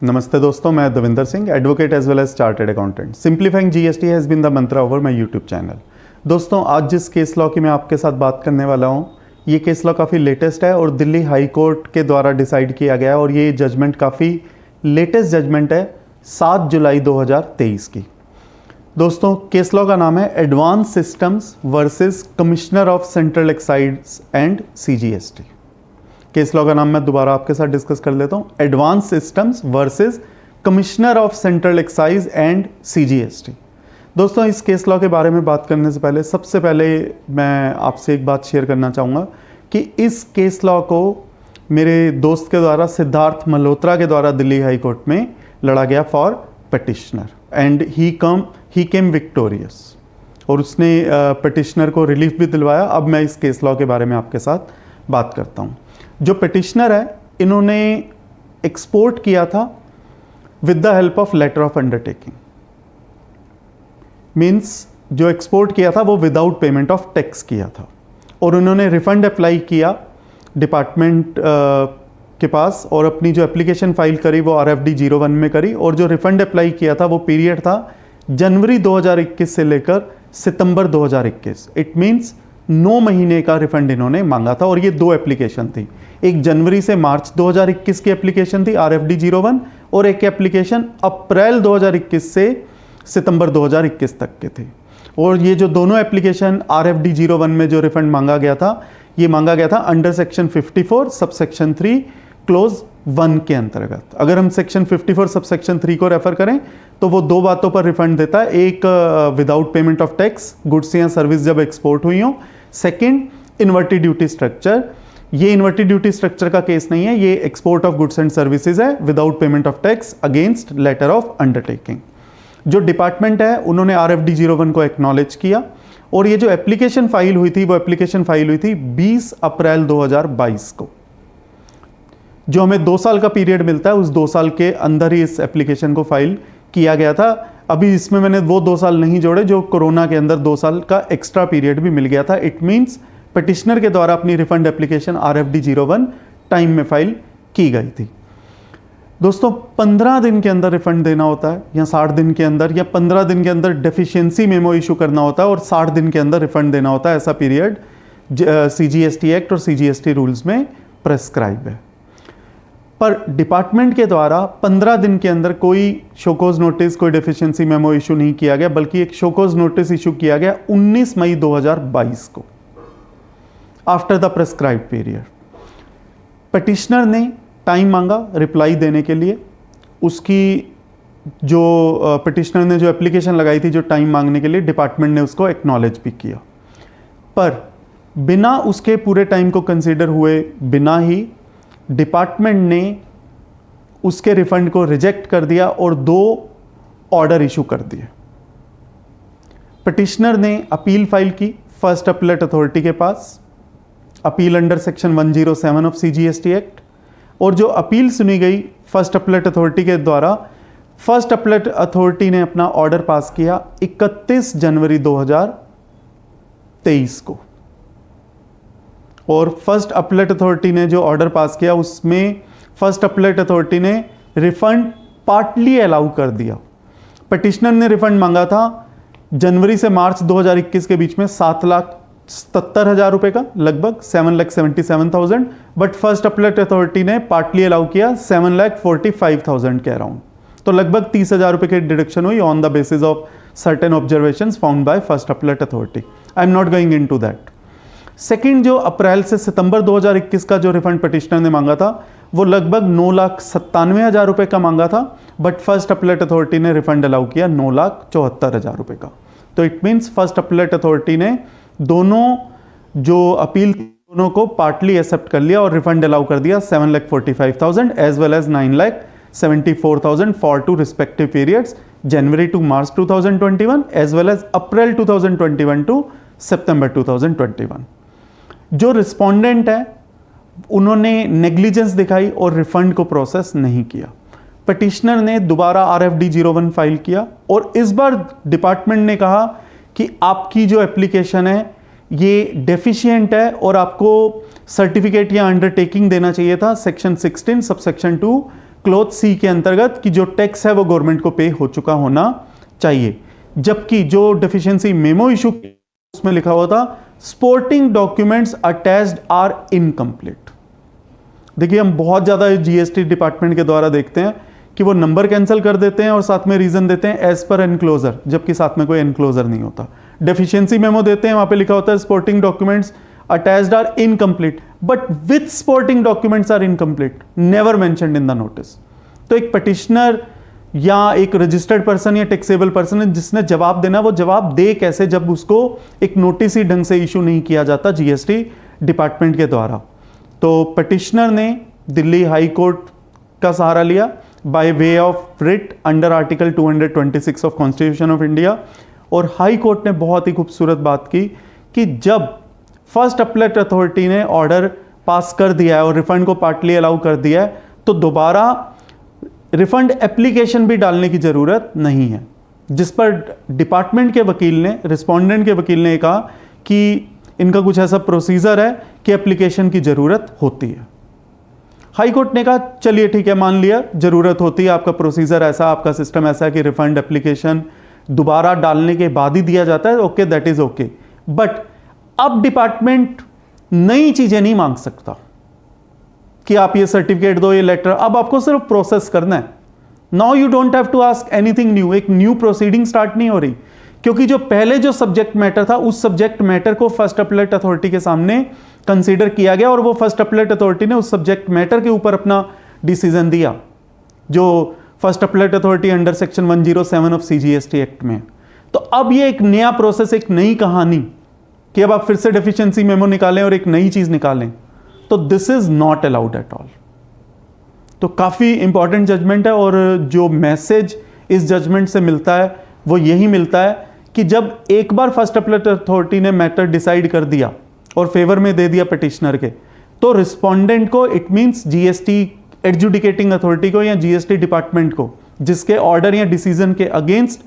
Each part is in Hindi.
नमस्ते दोस्तों, मैं Davinder Singh, advocate as well as chartered accountant. Simplifying GST has been the mantra over my YouTube channel. दोस्तों, आज जिस केस लॉ की मैं आपके साथ बात करने वाला हूँ, ये केस लॉ काफ़ी लेटेस्ट है और दिल्ली हाई कोर्ट के द्वारा डिसाइड किया गया है और ये जजमेंट काफ़ी लेटेस्ट जजमेंट है 7 जुलाई 2023 की। दोस्तों, केस लॉ का नाम है advance systems versus commissioner of central excise and CGST. Case law का नाम मैं दोबारा आपके साथ डिस्कस कर लेता हूँ, advance systems versus commissioner of central excise and CGST. दोस्तों, इस केस लॉ के बारे में बात करने से पहले सबसे पहले मैं आपसे एक बात शेयर करना चाहूँगा कि इस केस लॉ को मेरे दोस्त के द्वारा, सिद्धार्थ मल्होत्रा के द्वारा दिल्ली हाई कोर्ट में लड़ा गया for petitioner and he came victorious और उसने पिटिशनर को रिलीफ भी दिलवाया। अब मैं इस केस लॉ के बारे में आपके साथ बात करता हूँ। जो पिटिशनर है, इन्होंने एक्सपोर्ट किया था with the help of letter of undertaking. Means जो एक्सपोर्ट किया था वो विदाउट पेमेंट ऑफ टैक्स किया था और उन्होंने रिफंड अप्लाई किया डिपार्टमेंट के पास और अपनी जो एप्लीकेशन फाइल करी वो RFD 01 में करी और जो रिफंड अप्लाई किया था वो पीरियड था जनवरी 2021 से लेकर सितंबर 2021। इट मीन्स 9 महीने का रिफंड इन्होंने मांगा था और ये 2 एप्लीकेशन थी। एक जनवरी से मार्च 2021 की एप्लीकेशन थी RFD 01 और एक एप्लीकेशन अप्रैल 2021 से सितंबर 2021 तक के थे। और ये जो दोनों एप्लीकेशन RFD 01 में जो रिफंड मांगा गया था, ये मांगा गया था अंडर सेक्शन 54 सबसेक्शन 3 क्लोज 1 के अंतर्गत। अगर हम सेक्शन 54 सबसेक्शन 3 को रेफर करें तो वो 2 बातों पर रिफंड देता है। एक, without payment of tax goods या सर्विस जब एक्सपोर्ट हुई हो। Second, inverted duty structure. ये इन्वर्टेड ड्यूटी स्ट्रक्चर का केस नहीं है, ये export of goods and services है without payment of tax against letter of undertaking. जो डिपार्टमेंट है उन्होंने RFD 01 को एक्नॉलेज किया और ये जो एप्लीकेशन फाइल हुई थी वो एप्लीकेशन फाइल हुई थी 20 अप्रैल 2022 को। जो हमें 2 साल का पीरियड मिलता है, उस 2 साल के अंदर ही इस एप्लीकेशन को फाइल किया गया था। अभी इसमें मैंने वो 2 साल नहीं जोड़े जो कोरोना के अंदर 2 साल का एक्स्ट्रा पीरियड भी मिल गया था। इट मीन्स पिटिशनर के द्वारा अपनी रिफंड एप्लीकेशन RFD 01 टाइम में फाइल की गई थी। दोस्तों, 15 दिन के अंदर रिफंड देना होता है या 60 दिन के अंदर या 15 दिन के अंदर डेफिशिएंसी मेमो इशू करना होता है और 60 दिन के अंदर रिफंड देना होता है। ऐसा पीरियड CGST एक्ट और CGST रूल्स में प्रेस्क्राइब है। पर डिपार्टमेंट के द्वारा 15 दिन के अंदर कोई शोकोज नोटिस, कोई डेफिशिएंसी मेमो इशू नहीं किया गया, बल्कि एक शोकोज नोटिस इशू किया गया 19 मई 2022 को after the prescribe period. Petitioner ने टाइम मांगा रिप्लाई देने के लिए। उसकी जो पिटिशनर ने जो एप्लीकेशन लगाई थी, जो टाइम मांगने के लिए, डिपार्टमेंट ने उसको एक्नॉलेज भी किया। पर बिना उसके पूरे टाइम को कंसीडर हुए बिना ही डिपार्टमेंट ने उसके रिफंड को रिजेक्ट कर दिया और 2 ऑर्डर इशू कर दिए। पिटिशनर ने अपील फाइल की फर्स्ट अपीलेट अथॉरिटी के पास, appeal under section 107 of CGST act, और जो अपील सुनी गई फर्स्ट अपीलेट अथॉरिटी के द्वारा, फर्स्ट अपीलेट अथॉरिटी ने अपना ऑर्डर पास किया 31 जनवरी 2023 को। और फर्स्ट अपीलेट अथॉरिटी ने जो ऑर्डर पास किया उसमें फर्स्ट अपीलेट अथॉरिटी ने रिफंड पार्टली अलाउ कर दिया। पिटिशनर ने रिफंड मांगा था जनवरी से मार्च 2021 के बीच में 7,77,000 रुपए का, लगभग 7,77,000, बट फर्स्ट अपीलेट अथॉरिटी ने पार्टली अलाउ किया 7,45,000 के अराउंड। तो लगभग 30,000 रुपए की डिडक्शन हुई on the basis of certain observations found by first appellate authority. I am not going into that. Second, जो अप्रैल से सितंबर 2021 का जो रिफंड पिटिशनर ने मांगा था वो लगभग 9,97,000 रुपए का मांगा था, बट फर्स्ट अपीलेट अथॉरिटी ने रिफंड अलाउ किया 9,74,000 रुपए का। तो it means first appellate authority ने दोनों जो अपील दोनों को पार्टली एक्सेप्ट कर लिया और रिफंड अलाउ कर दिया 7,45,000 as well as 9,74,000 for 2 respective periods, January to March 2021 as well as April 2021 to September 2021। जो रिस्पोंडेंट है उन्होंने नेग्लिजेंस दिखाई और रिफंड को प्रोसेस नहीं किया। पिटिशनर ने दोबारा RFD 01 फाइल किया और इस बार डिपार्टमेंट ने कहा कि आपकी जो एप्लीकेशन है ये डेफिशिएंट है और आपको सर्टिफिकेट या अंडरटेकिंग देना चाहिए था सेक्शन 16 सबसेक्शन 2 क्लॉज सी के अंतर्गत कि जो टैक्स है वो गवर्नमेंट को पे हो चुका होना चाहिए। जबकि जो डेफिशिएंसी मेमो इशू उसमें लिखा हुआ था supporting documents attached are incomplete. देखिए हम बहुत ज़्यादा जीएसटी डिपार्टमेंट के द्वारा देखते हैं कि वो नंबर कैंसिल कर देते हैं और साथ में रीजन देते हैं एज पर एनक्लोजर, जबकि साथ में कोई एनक्लोजर नहीं होता। डेफिशिएंसी मेमो देते हैं, वहां पे लिखा होता है supporting documents attached are incomplete, but with supporting documents are incomplete, never mentioned in the notice. तो एक पिटिशनर या एक रजिस्टर्ड पर्सन या टैक्सेबल पर्सन है जिसने जवाब देना, वो जवाब दे कैसे जब उसको एक नोटिस ही ढंग से इशू नहीं किया जाता जीएसटी डिपार्टमेंट के द्वारा। तो पिटिशनर ने दिल्ली हाई कोर्ट का सहारा लिया by way of writ under article 226 of constitution of India, और हाई कोर्ट ने बहुत ही खूबसूरत बात की कि जब फर्स्ट अपीलेट अथॉरिटी ने ऑर्डर पास कर दिया है और रिफंड को पार्टली अलाउ कर दिया है, तो दोबारा रिफंड एप्लीकेशन भी डालने की जरूरत नहीं है। जिस पर डिपार्टमेंट के वकील ने, रिस्पोंडेंट के वकील ने कहा कि इनका कुछ ऐसा प्रोसीजर है कि एप्लीकेशन की जरूरत होती है। हाई कोर्ट ने कहा चलिए ठीक है, मान लिया जरूरत होती है, आपका प्रोसीजर ऐसा, आपका सिस्टम ऐसा है कि रिफंड एप्लीकेशन दोबारा डालने के बाद ही दिया जाता है, okay that is okay. But अब डिपार्टमेंट नई चीजें नहीं मांग सकता कि आप ये सर्टिफिकेट दो, ये लेटर, अब आपको सिर्फ प्रोसेस करना है। Now you don't have to ask anything new, एक न्यू प्रोसीडिंग स्टार्ट नहीं हो रही, क्योंकि जो पहले जो सब्जेक्ट मैटर था उस सब्जेक्ट मैटर को फर्स्ट अपीलेट अथॉरिटी के सामने कंसीडर किया गया और वो फर्स्ट अपीलेट अथॉरिटी ने उस सब्जेक्ट मैटर के ऊपर अपना डिसीजन दिया, जो first appellate authority under section 107 of CGST act में। तो अब ये एक नया प्रोसेस, एक नई कहानी कि अब आप फिर से डेफिशिएंसी मेमो निकालें और एक नई चीज निकालें, तो this is not allowed at all. तो काफी इंपॉर्टेंट जजमेंट है, और जो मैसेज इस जजमेंट से मिलता है वो यही मिलता है कि जब एक बार फर्स्ट अपीलेट अथॉरिटी ने मैटर डिसाइड कर दिया और फेवर में दे दिया पिटिशनर के, तो रिस्पोंडेंट को, it means GST adjudicating authority को या जीएसटी डिपार्टमेंट को, जिसके ऑर्डर या डिसीजन के अगेंस्ट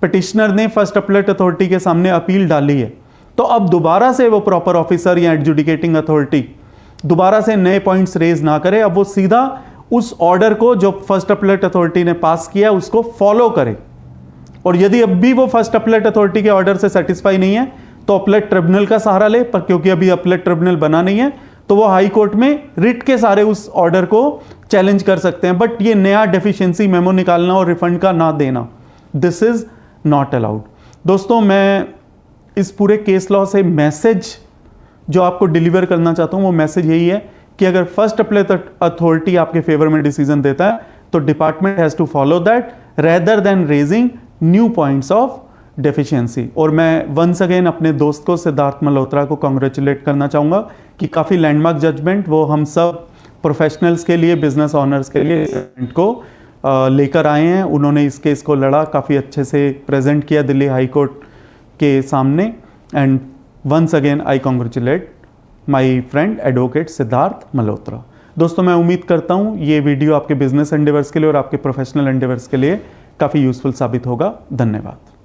पिटिशनर ने फर्स्ट अपीलेट अथॉरिटी के सामने अपील डाली है, तो अब दोबारा से वो प्रॉपर ऑफिसर या एडजुडिकेटिंग अथॉरिटी दोबारा से नए पॉइंट्स रेज ना करे, अब वो सीधा उस ऑर्डर को जो फर्स्ट अपीलेट अथॉरिटी ने पास किया उसको फॉलो करे। और यदि अब भी वो फर्स्ट अपीलेट अथॉरिटी के ऑर्डर से सेटिस्फाई नहीं है तो अपीलेट ट्रिब्यूनल का सहारा ले, पर क्योंकि अभी अपीलेट ट्रिब्यूनल बना नहीं है तो वो हाई कोर्ट में रिट के सारे उस ऑर्डर को चैलेंज कर सकते हैं। बट ये नया डेफिशिएंसी मेमो निकालना और रिफंड का ना देना, दिस इज नॉट अलाउड। दोस्तों, मैं इस पूरे केस लॉ से मैसेज जो आपको डिलीवर करना चाहता हूं वो मैसेज यही है कि अगर फर्स्ट अपीलेट अथॉरिटी आपके फेवर में डिसीजन देता है तो department has to follow that rather than raising new points of deficiency. और मैं वंस अगेन अपने दोस्त को सिद्धार्थ मल्होत्रा को कांग्रेचुलेट करना चाहूँगा कि काफ़ी लैंडमार्क जजमेंट वो हम सब प्रोफेशनल्स के लिए, बिजनेस ऑनर्स के लिए को लेकर आए हैं। उन्होंने इस केस को लड़ा, काफ़ी अच्छे से प्रेजेंट किया दिल्ली हाई कोर्ट के सामने, and once again I congratulate my friend advocate Siddharth Malhotra. दोस्तों, मैं उम्मीद करता हूँ ये वीडियो आपके बिजनेस एंडेवर्स के लिए और आपके प्रोफेशनल एंडेवर्स के लिए काफ़ी यूजफुल साबित होगा। धन्यवाद।